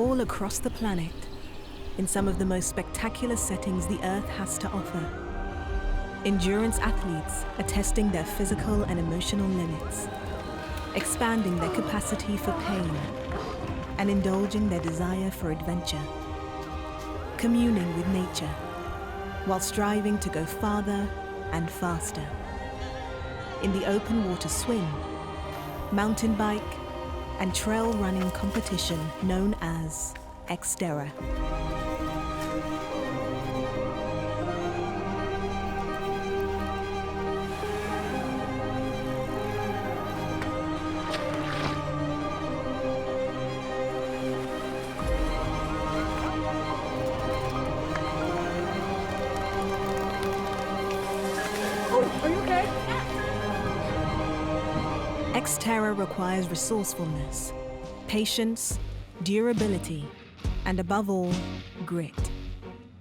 all across the planet, in some of the most spectacular settings the Earth has to offer. Endurance athletes are testing their physical and emotional limits, expanding their capacity for pain, and indulging their desire for adventure, communing with nature, while striving to go farther and faster. In the open water swim, mountain bike, and trail running competition known as XTERRA. Are you okay? XTERRA requires resourcefulness, patience, durability, and above all, grit.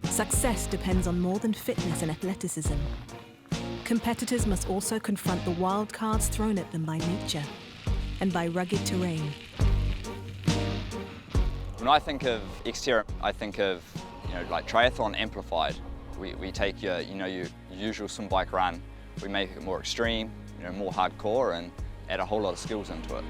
Success depends on more than fitness and athleticism. Competitors must also confront the wild cards thrown at them by nature and by rugged terrain. When I think of XTERRA, I think of like triathlon amplified. We take your usual swim bike run, we make it more extreme, more hardcore, and add a whole lot of skills into it.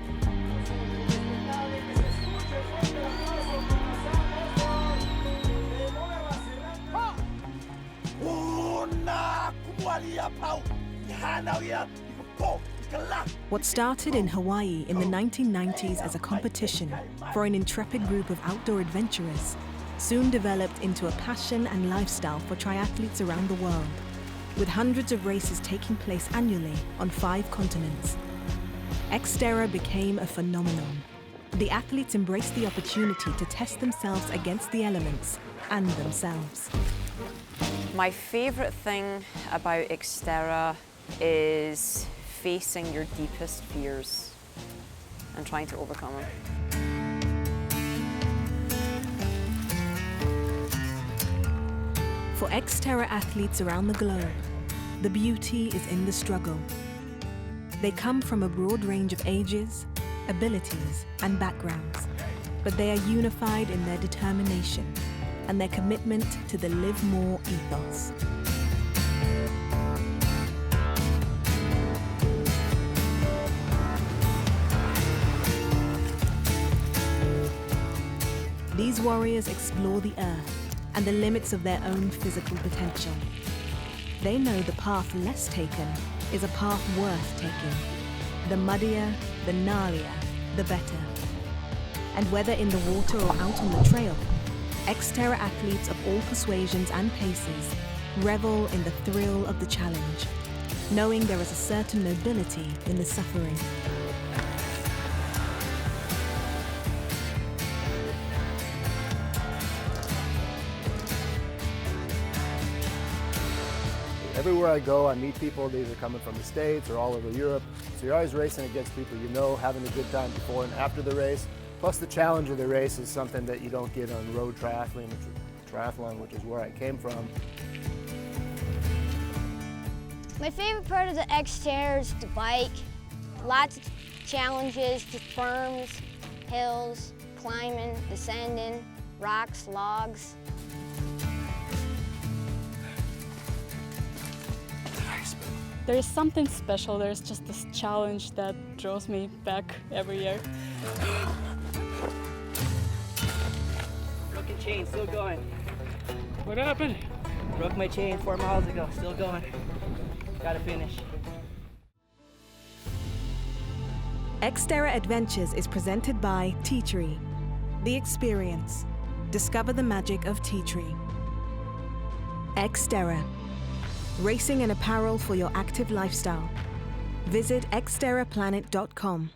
What started in Hawaii in the 1990s as a competition for an intrepid group of outdoor adventurers soon developed into a passion and lifestyle for triathletes around the world, with hundreds of races taking place annually on 5 continents. XTERRA became a phenomenon. The athletes embraced the opportunity to test themselves against the elements and themselves. My favourite thing about XTERRA is facing your deepest fears and trying to overcome them. For XTERRA athletes around the globe, the beauty is in the struggle. They come from a broad range of ages, abilities, and backgrounds, but they are unified in their determination and their commitment to the Live More ethos. These warriors explore the earth and the limits of their own physical potential. They know the path less taken is a path worth taking. The muddier, the gnarlier, the better. And whether in the water or out on the trail, XTERRA athletes of all persuasions and paces revel in the thrill of the challenge, knowing there is a certain nobility in the suffering. Everywhere I go, I meet people that either coming from the States or all over Europe. So you're always racing against people you know, having a good time before and after the race. Plus the challenge of the race is something that you don't get on road triathlon, which is where I came from. My favorite part of the XTERRA is the bike. Lots of challenges, just berms, hills, climbing, descending, rocks, logs. There's something special. There's just this challenge that draws me back every year. Broken chain, still going. What happened? Broke my chain 4 miles ago, still going. Gotta finish. XTERRA Adventures is presented by Tea Tree. The Experience. Discover the magic of Tea Tree. XTERRA. Racing and apparel for your active lifestyle. Visit xterraplanet.com.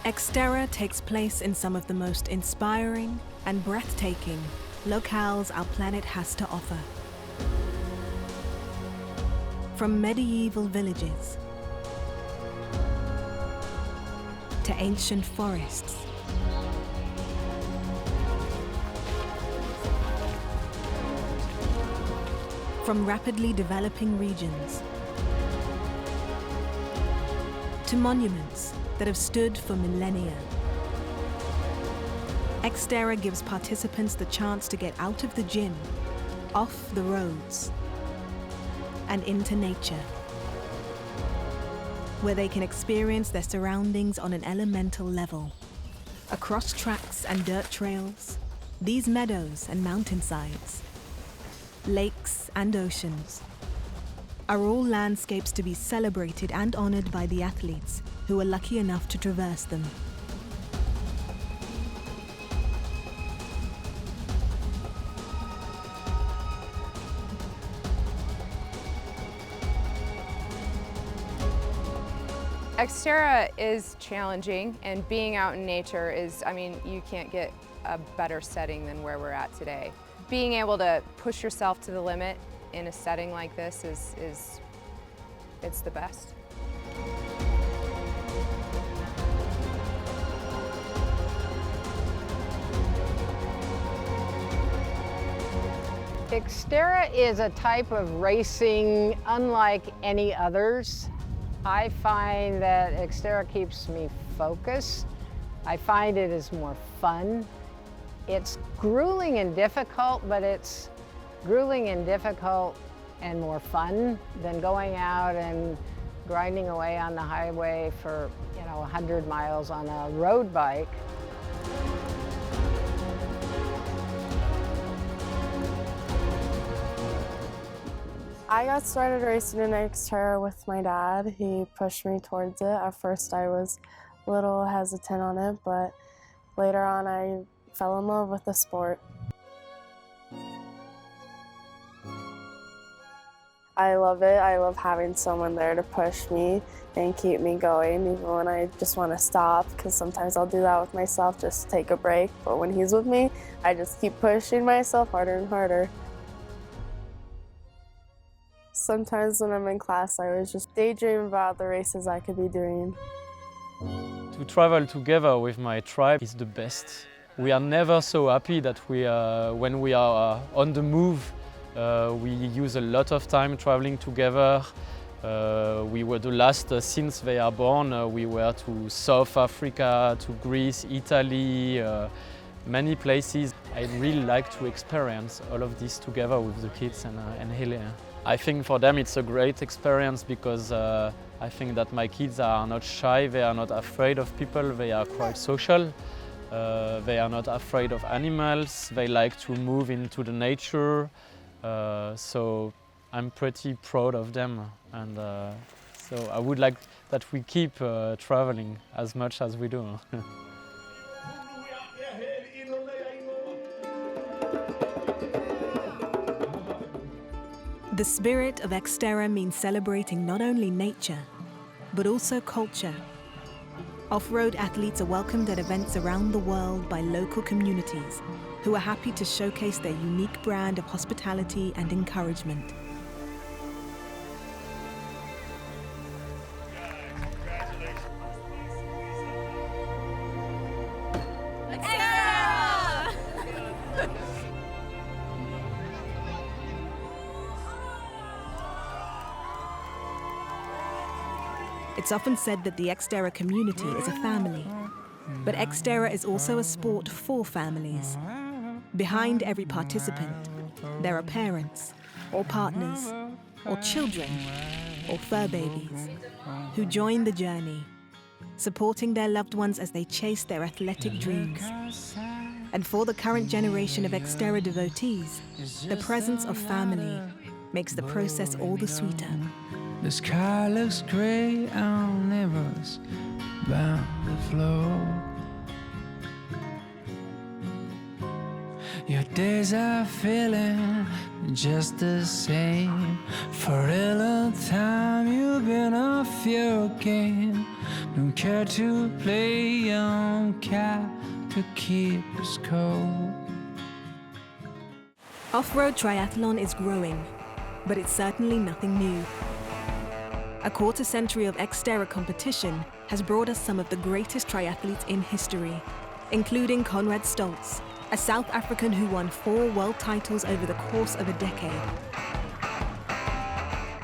XTERRA takes place in some of the most inspiring and breathtaking locales our planet has to offer. From medieval villages to ancient forests. From rapidly developing regions to monuments that have stood for millennia. XTERRA gives participants the chance to get out of the gym, off the roads, and into nature, where they can experience their surroundings on an elemental level. Across tracks and dirt trails, these meadows and mountainsides, lakes and oceans, are all landscapes to be celebrated and honored by the athletes who are lucky enough to traverse them. XTERRA is challenging, and being out in nature is, I mean, you can't get a better setting than where we're at today. Being able to push yourself to the limit in a setting like this it's the best. XTERRA is a type of racing unlike any others. I find that XTERRA keeps me focused. I find it is more fun. It's grueling and difficult, but it's grueling and difficult and more fun than going out and grinding away on the highway for, 100 miles on a road bike. I got started racing in XTERRA with my dad. He pushed me towards it. At first I was a little hesitant on it, but later on I fell in love with the sport. I love it. I love having someone there to push me and keep me going, even when I just want to stop, because sometimes I'll do that with myself, just take a break. But when he's with me, I just keep pushing myself harder and harder. Sometimes when I'm in class, I always just daydream about the races I could be doing. To travel together with my tribe is the best. We are never so happy that when we are on the move, we use a lot of time traveling together. We were the last, since they are born, we were to South Africa, to Greece, Italy, many places. I really like to experience all of this together with the kids and Helena. I think for them it's a great experience because I think that my kids are not shy, they are not afraid of people, they are quite social. They are not afraid of animals, they like to move into the nature. So I'm pretty proud of them, and so I would like that we keep traveling as much as we do. The spirit of XTERRA means celebrating not only nature, but also culture. Off-road athletes are welcomed at events around the world by local communities who are happy to showcase their unique brand of hospitality and encouragement. It's often said that the XTERRA community is a family, but XTERRA is also a sport for families. Behind every participant, there are parents, or partners, or children, or fur babies, who join the journey, supporting their loved ones as they chase their athletic dreams. And for the current generation of XTERRA devotees, the presence of family makes the process all the sweeter. The sky looks gray on rivers bound to flow. Your days are feeling just the same. For a long time you've been off your game. Don't care to play on cap to keep us cold. Off-road triathlon is growing, but it's certainly nothing new. A quarter century of XTERRA competition has brought us some of the greatest triathletes in history, including Conrad Stoltz, a South African who won 4 world titles over the course of a decade,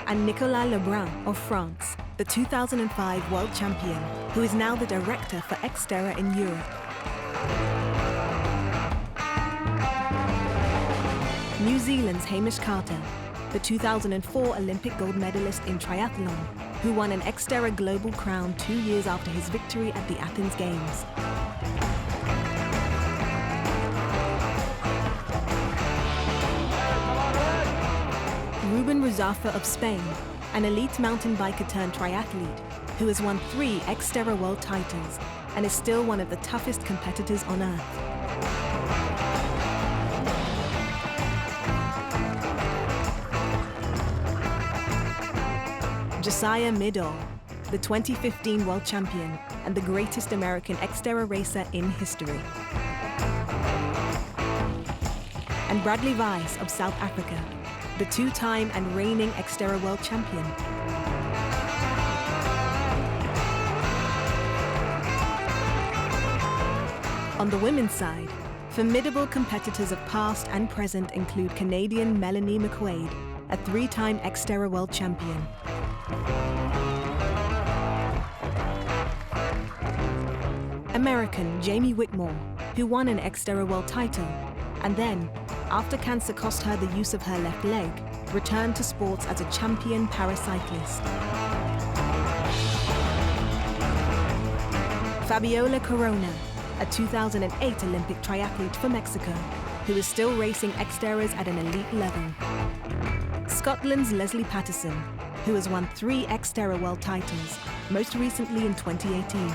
and Nicolas Lebrun of France, the 2005 world champion, who is now the director for XTERRA in Europe. New Zealand's Hamish Carter, the 2004 Olympic gold medalist in triathlon, who won an XTERRA Global Crown 2 years after his victory at the Athens Games. Ruben Ruzafa of Spain, an elite mountain biker turned triathlete, who has won 3 XTERRA world titles and is still one of the toughest competitors on earth. Josiah Middaugh, the 2015 world champion and the greatest American XTERRA racer in history. And Bradley Weiss of South Africa, the 2-time and reigning XTERRA world champion. On the women's side, formidable competitors of past and present include Canadian Melanie McQuaid, a 3-time XTERRA world champion. American Jamie Whitmore, who won an XTERRA world title, and then, after cancer cost her the use of her left leg, returned to sports as a champion paracyclist. Fabiola Corona, a 2008 Olympic triathlete for Mexico, who is still racing XTERRAs at an elite level. Scotland's Leslie Patterson, who has won 3 XTERRA world titles, most recently in 2018.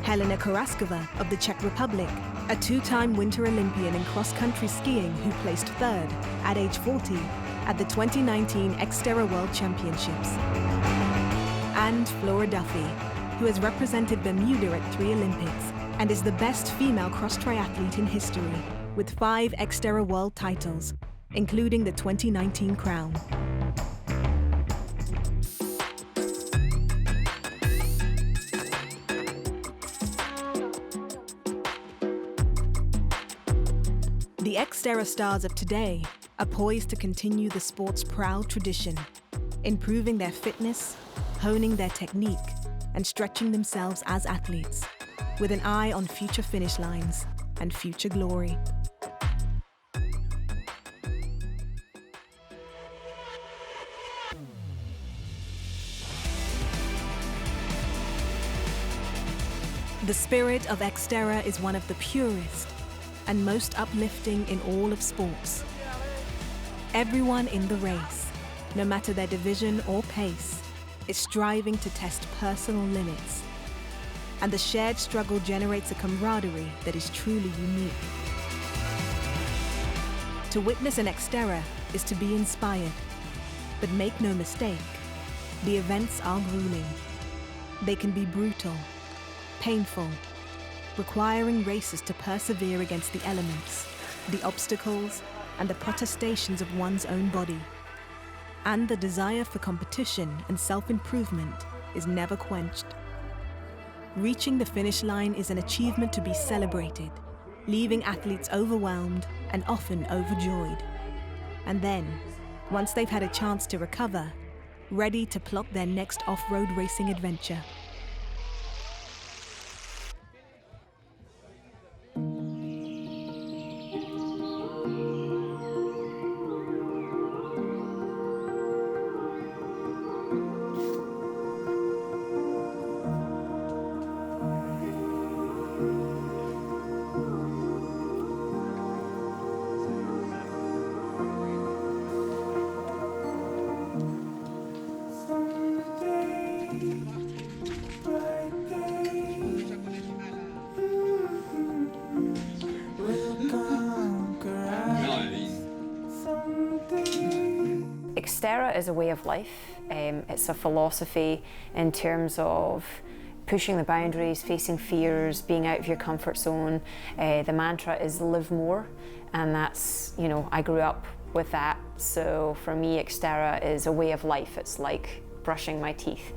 Helena Karaskova of the Czech Republic, a 2-time Winter Olympian in cross-country skiing who placed 3rd at age 40 at the 2019 XTERRA World Championships. And Flora Duffy, who has represented Bermuda at 3 Olympics and is the best female cross-triathlete in history, with 5 XTERRA world titles, including the 2019 crown. The XTERRA stars of today are poised to continue the sport's proud tradition, improving their fitness, honing their technique, and stretching themselves as athletes, with an eye on future finish lines and future glory. The spirit of XTERRA is one of the purest and most uplifting in all of sports. Everyone in the race, no matter their division or pace, is striving to test personal limits. And the shared struggle generates a camaraderie that is truly unique. To witness an XTERRA is to be inspired. But make no mistake, the events are grueling. They can be brutal, painful, requiring racers to persevere against the elements, the obstacles, and the protestations of one's own body. And the desire for competition and self-improvement is never quenched. Reaching the finish line is an achievement to be celebrated, leaving athletes overwhelmed and often overjoyed. And then, once they've had a chance to recover, ready to plot their next off-road racing adventure. XTERRA is a way of life. It's a philosophy in terms of pushing the boundaries, facing fears, being out of your comfort zone. The mantra is live more, and that's, you know, I grew up with that. So for me, XTERRA is a way of life. It's like brushing my teeth.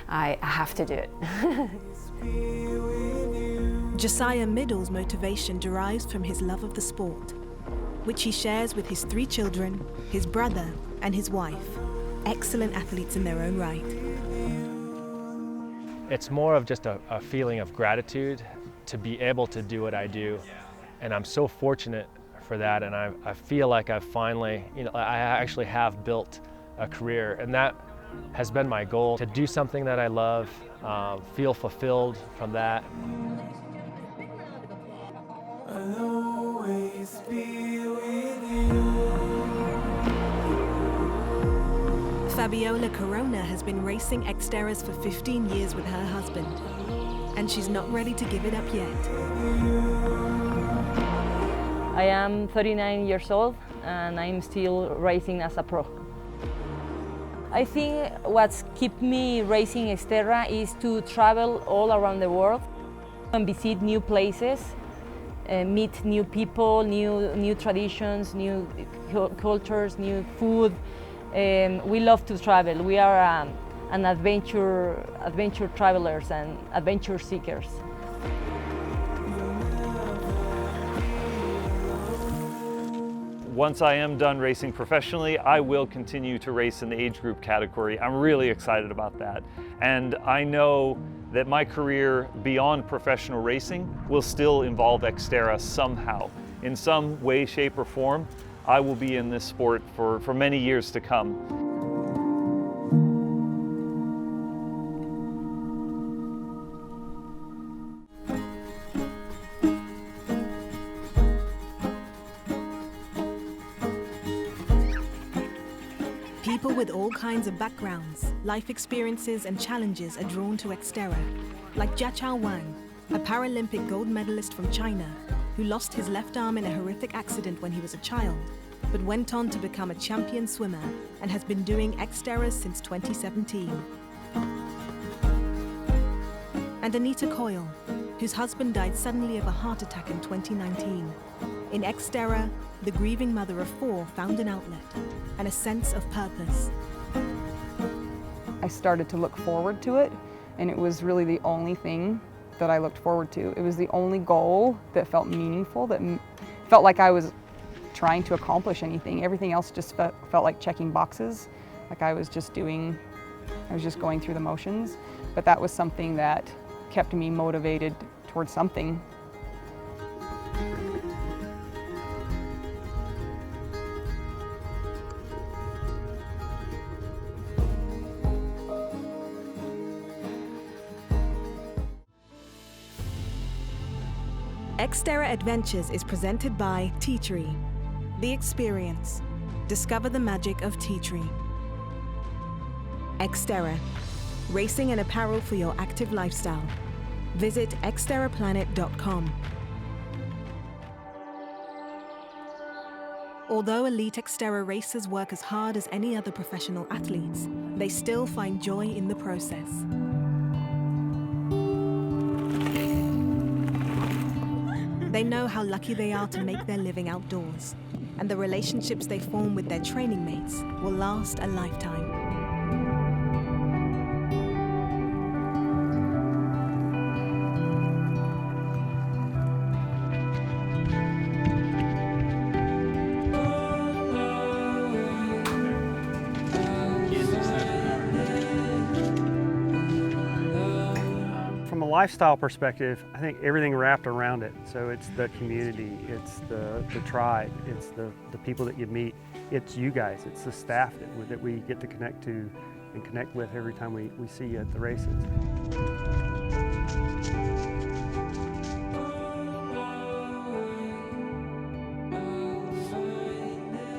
I have to do it. Josiah Middle's motivation derives from his love of the sport, which he shares with his 3 children, his brother, and his wife, excellent athletes in their own right. It's more of just a feeling of gratitude to be able to do what I do, and I'm so fortunate for that, and I feel like I've finally, I actually have built a career, and that has been my goal, to do something that I love, feel fulfilled from that. I'll always be with you. Fabiola Corona has been racing XTERRAs for 15 years with her husband, and she's not ready to give it up yet. I am 39 years old and I'm still racing as a pro. I think what's kept me racing XTERRA is to travel all around the world and visit new places, meet new people, new traditions, new cultures, new food. We love to travel. We are an adventure travelers and adventure seekers. Once I am done racing professionally, I will continue to race in the age group category. I'm really excited about that. And I know that my career beyond professional racing will still involve XTERRA somehow. In some way, shape, or form, I will be in this sport for many years to come. People with all kinds of backgrounds, life experiences and challenges are drawn to XTERRA, like Jiachao Wang, a Paralympic gold medalist from China, who lost his left arm in a horrific accident when he was a child, but went on to become a champion swimmer and has been doing XTERRAs since 2017. And Anita Coyle, whose husband died suddenly of a heart attack in 2019. In XTERRA, the grieving mother of 4 found an outlet and a sense of purpose. I started to look forward to it, and it was really the only thing that I looked forward to. It was the only goal that felt meaningful, that felt like I was trying to accomplish anything. Everything else just felt like checking boxes, like I was just going through the motions. But that was something that kept me motivated towards something. XTERRA Adventures is presented by Tea Tree. The Experience. Discover the magic of Tea Tree. XTERRA. Racing and apparel for your active lifestyle. Visit xterraplanet.com. Although elite XTERRA racers work as hard as any other professional athletes, they still find joy in the process. They know how lucky they are to make their living outdoors, and the relationships they form with their training mates will last a lifetime. From a lifestyle perspective, I think everything wrapped around it. So it's the community, it's the tribe, it's the people that you meet, it's you guys, it's the staff that we get to connect to and connect with every time we see you at the races.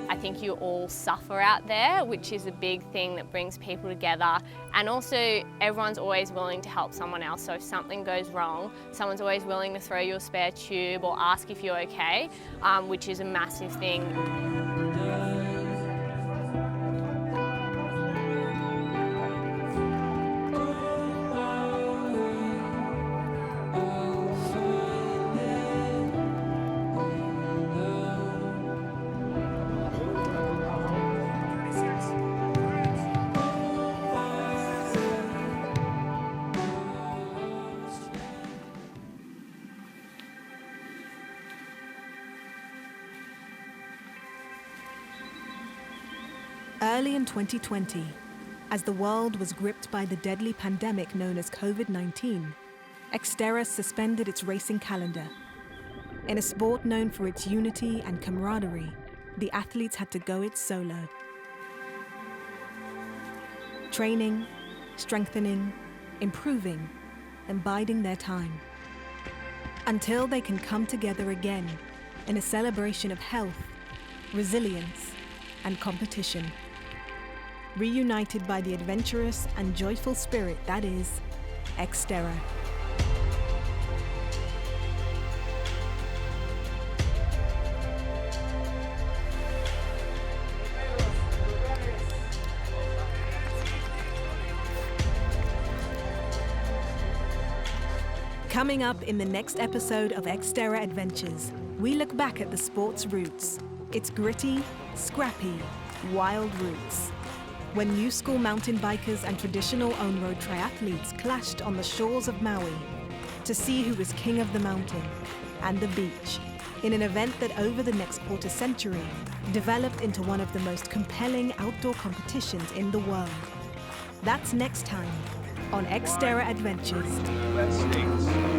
I think you all suffer out there, which is a big thing that brings people together. And also, everyone's always willing to help someone else. So if something goes wrong, someone's always willing to throw you a spare tube or ask if you're okay, which is a massive thing. Early in 2020, as the world was gripped by the deadly pandemic known as COVID-19, XTERRA suspended its racing calendar. In a sport known for its unity and camaraderie, the athletes had to go it solo. Training, strengthening, improving, and biding their time. Until they can come together again in a celebration of health, resilience, and competition. Reunited by the adventurous and joyful spirit that is XTERRA. Coming up in the next episode of XTERRA Adventures, we look back at the sport's roots, its gritty, scrappy, wild roots. When new school mountain bikers and traditional on-road triathletes clashed on the shores of Maui to see who was king of the mountain and the beach, in an event that over the next quarter century developed into one of the most compelling outdoor competitions in the world. That's next time on XTERRA Adventures.